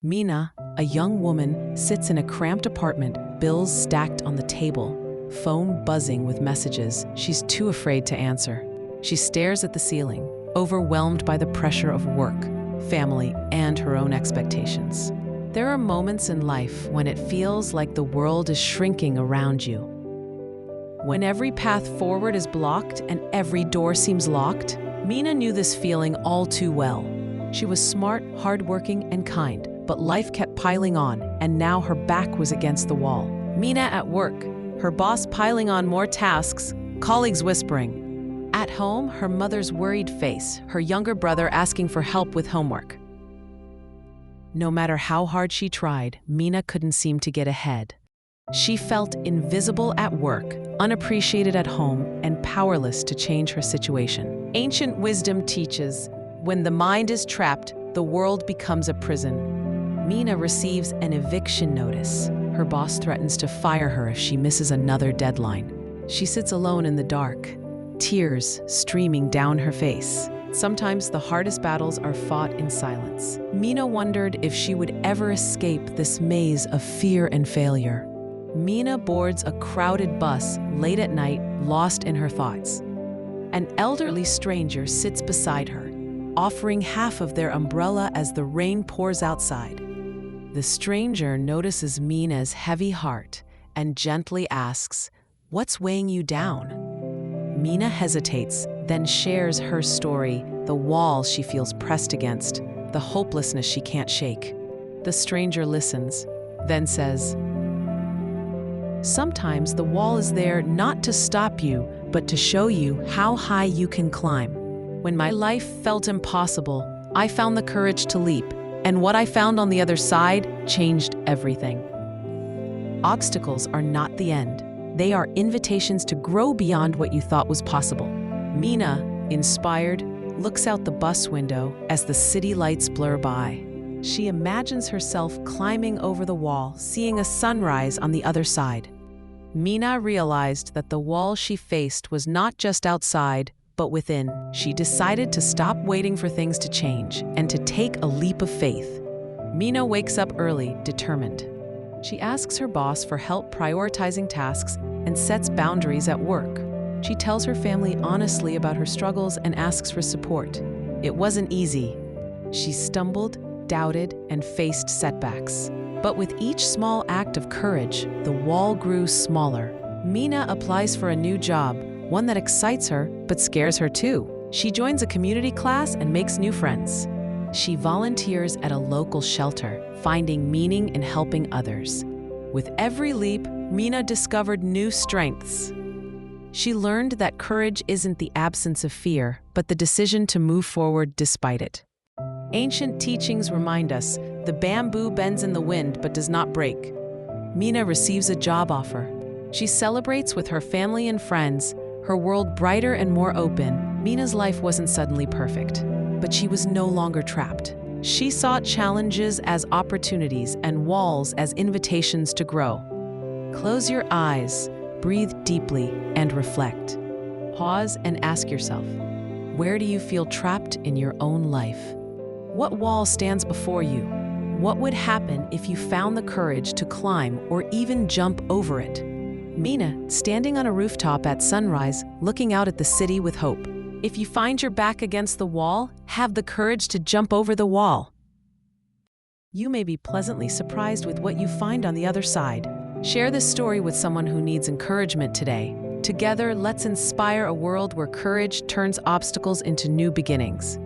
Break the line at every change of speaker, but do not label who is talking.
Mina, a young woman, sits in a cramped apartment, bills stacked on the table, phone buzzing with messages she's too afraid to answer. She stares at the ceiling, overwhelmed by the pressure of work, family, and her own expectations. There are moments in life when it feels like the world is shrinking around you. When every path forward is blocked and every door seems locked, Mina knew this feeling all too well. She was smart, hardworking, and kind, but life kept piling on, and now her back was against the wall. Mina at work, her boss piling on more tasks, colleagues whispering. At home, her mother's worried face, her younger brother asking for help with homework. No matter how hard she tried, Mina couldn't seem to get ahead. She felt invisible at work, unappreciated at home, and powerless to change her situation. Ancient wisdom teaches, when the mind is trapped, the world becomes a prison. Mina receives an eviction notice. Her boss threatens to fire her if she misses another deadline. She sits alone in the dark, tears streaming down her face. Sometimes the hardest battles are fought in silence. Mina wondered if she would ever escape this maze of fear and failure. Mina boards a crowded bus late at night, lost in her thoughts. An elderly stranger sits beside her, offering half of their umbrella as the rain pours outside. The stranger notices Mina's heavy heart and gently asks, "What's weighing you down?" Mina hesitates, then shares her story, the walls she feels pressed against, the hopelessness she can't shake. The stranger listens, then says, "Sometimes the wall is there not to stop you, but to show you how high you can climb. When my life felt impossible, I found the courage to leap, and what I found on the other side changed everything." Obstacles are not the end. They are invitations to grow beyond what you thought was possible. Mina, inspired, looks out the bus window as the city lights blur by. She imagines herself climbing over the wall, seeing a sunrise on the other side. Mina realized that the wall she faced was not just outside, but within. She decided to stop waiting for things to change and to take a leap of faith. Mina wakes up early, determined. She asks her boss for help prioritizing tasks and sets boundaries at work. She tells her family honestly about her struggles and asks for support. It wasn't easy. She stumbled, doubted, and faced setbacks. But with each small act of courage, the wall grew smaller. Mina applies for a new job, one that excites her but scares her too. She joins a community class and makes new friends. She volunteers at a local shelter, finding meaning in helping others. With every leap, Mina discovered new strengths. She learned that courage isn't the absence of fear, but the decision to move forward despite it. Ancient teachings remind us, the bamboo bends in the wind but does not break. Mina receives a job offer. She celebrates with her family and friends, her world brighter and more open. Mina's life wasn't suddenly perfect, but she was no longer trapped. She saw challenges as opportunities and walls as invitations to grow. Close your eyes, breathe deeply, and reflect. Pause and ask yourself, where do you feel trapped in your own life? What wall stands before you? What would happen if you found the courage to climb or even jump over it? Mina, standing on a rooftop at sunrise, looking out at the city with hope. If you find your back against the wall, have the courage to jump over the wall. You may be pleasantly surprised with what you find on the other side. Share this story with someone who needs encouragement today. Together, let's inspire a world where courage turns obstacles into new beginnings.